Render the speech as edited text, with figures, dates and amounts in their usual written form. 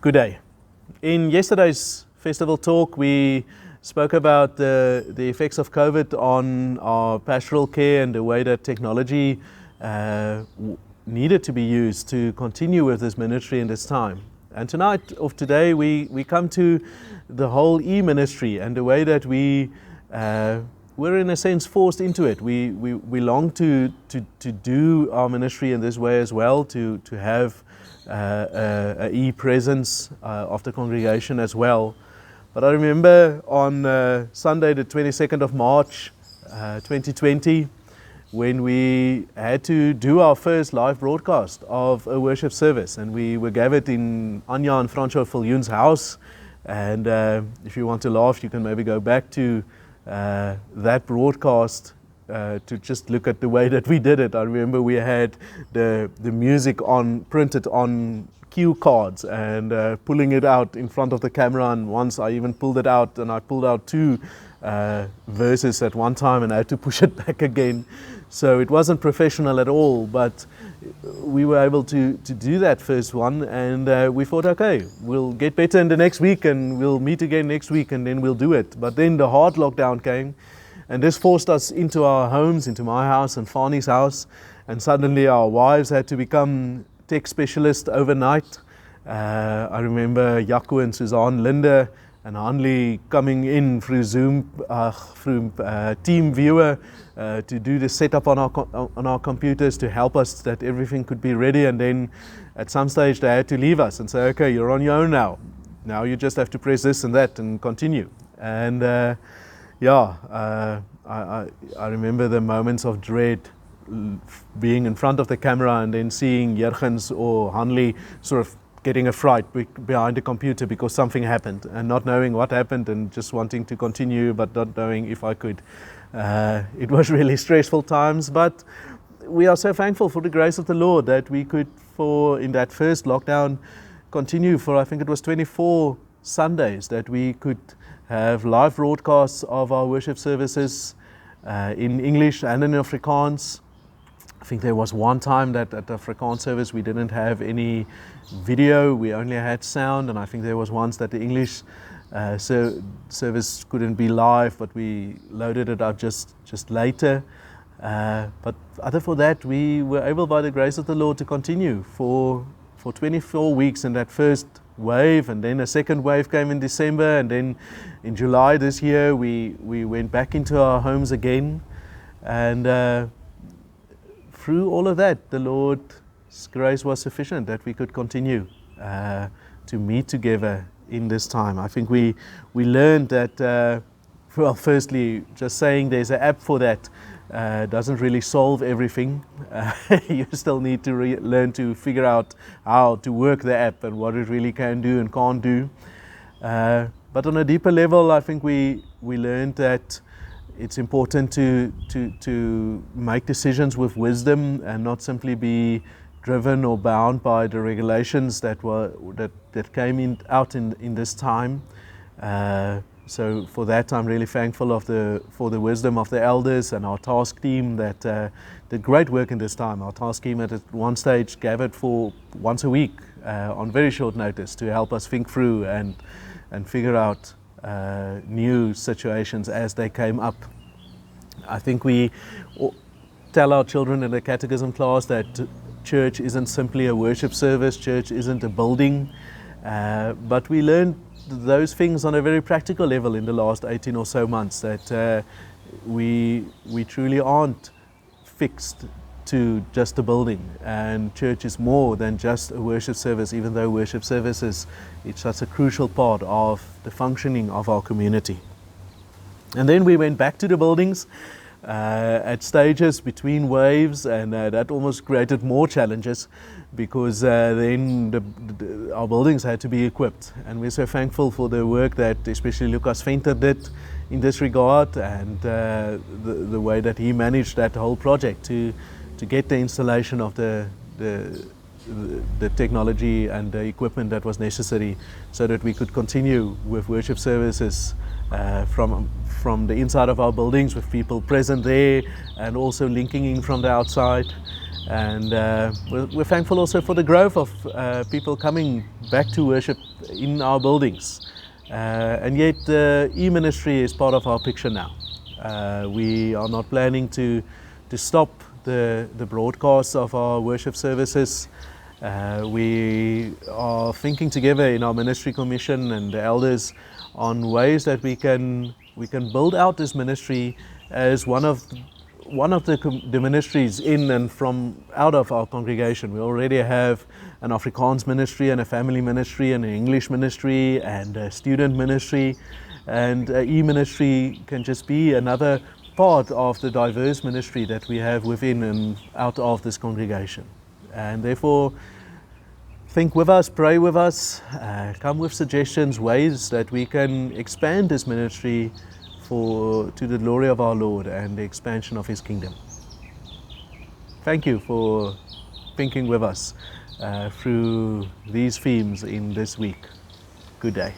Good day. In yesterday's festival talk, we spoke about the effects of COVID on our pastoral care and the way that technology needed to be used to continue with this ministry in this time. And tonight, of today, we come to the whole eMinistry and the way that we're in a sense forced into it. We long to do our ministry in this way as well, to have a e-presence of the congregation as well. But I remember on Sunday the 22nd of March 2020, when we had to do our first live broadcast of a worship service, and we were gathered in Anja and Franco Viljoen's house. And if you want to laugh, you can maybe go back to that broadcast to just look at the way that we did it. I remember we had the music printed on cue cards and pulling it out in front of the camera, and once I even pulled it out, and I pulled out two verses at one time and I had to push it back again. So it wasn't professional at all, but we were able to do that first one, and we thought, okay, we'll get better in the next week and we'll meet again next week and then we'll do it. But then the hard lockdown came, and this forced us into our homes, into my house and Fani's house, and suddenly our wives had to become tech specialists overnight. I remember Jaco and Suzanne, Linda and Hanley coming in through Zoom, through Team Viewer to do the setup on our computers to help us that everything could be ready. And then at some stage they had to leave us and say, okay, you're on your own now. Now you just have to press this and that and continue. And I remember the moments of dread, being in front of the camera and then seeing Jurgens or Hanley sort of getting a fright behind the computer because something happened, and not knowing what happened and just wanting to continue but not knowing if I could. It was really stressful times, but we are so thankful for the grace of the Lord that we could, in that first lockdown, continue for, I think it was 24 Sundays, that we could have live broadcasts of our worship services in English and in Afrikaans. I think there was one time that at the Afrikaans service we didn't have any video, we only had sound, and I think there was once that the English service couldn't be live, but we loaded it up just later. But other for that, we were able by the grace of the Lord to continue for 24 weeks in that first wave, and then a second wave came in December, and then in July this year we went back into our homes again, and through all of that, the Lord's grace was sufficient that we could continue to meet together in this time. I think we learned that, well, firstly, just saying there's an app for that doesn't really solve everything. You still need to learn to figure out how to work the app and what it really can do and can't do. But on a deeper level, I think we learned that it's important to make decisions with wisdom and not simply be driven or bound by the regulations that came out in this time. So for that, I'm really thankful for the wisdom of the elders and our task team that did great work in this time. Our task team at one stage gathered for once a week on very short notice to help us think through and figure out new situations as they came up. I think we tell our children in the catechism class that church isn't simply a worship service, church isn't a building, but we learned those things on a very practical level in the last 18 or so months, that we truly aren't fixed to just a building, and church is more than just a worship service, even though worship service is such a crucial part of the functioning of our community. And then we went back to the buildings at stages between waves, and that almost created more challenges because then our buildings had to be equipped, and we're so thankful for the work that especially Lucas Venter did in this regard, and the way that he managed that whole project to get the installation of the technology and the equipment that was necessary so that we could continue with worship services from the inside of our buildings with people present there, and also linking in from the outside. And we're thankful also for the growth of people coming back to worship in our buildings. And yet eMinistry is part of our picture now. We are not planning to stop the broadcasts of our worship services. We are thinking together in our ministry commission and the elders on ways that we can build out this ministry as one of the ministries in and from out of our congregation. We already have an Afrikaans ministry and a family ministry and an English ministry and a student ministry, and eMinistry can just be another part of the diverse ministry that we have within and out of this congregation. And therefore, think with us, pray with us, come with suggestions, ways that we can expand this ministry to the glory of our Lord and the expansion of His kingdom. Thank you for thinking with us through these themes in this week. Good day.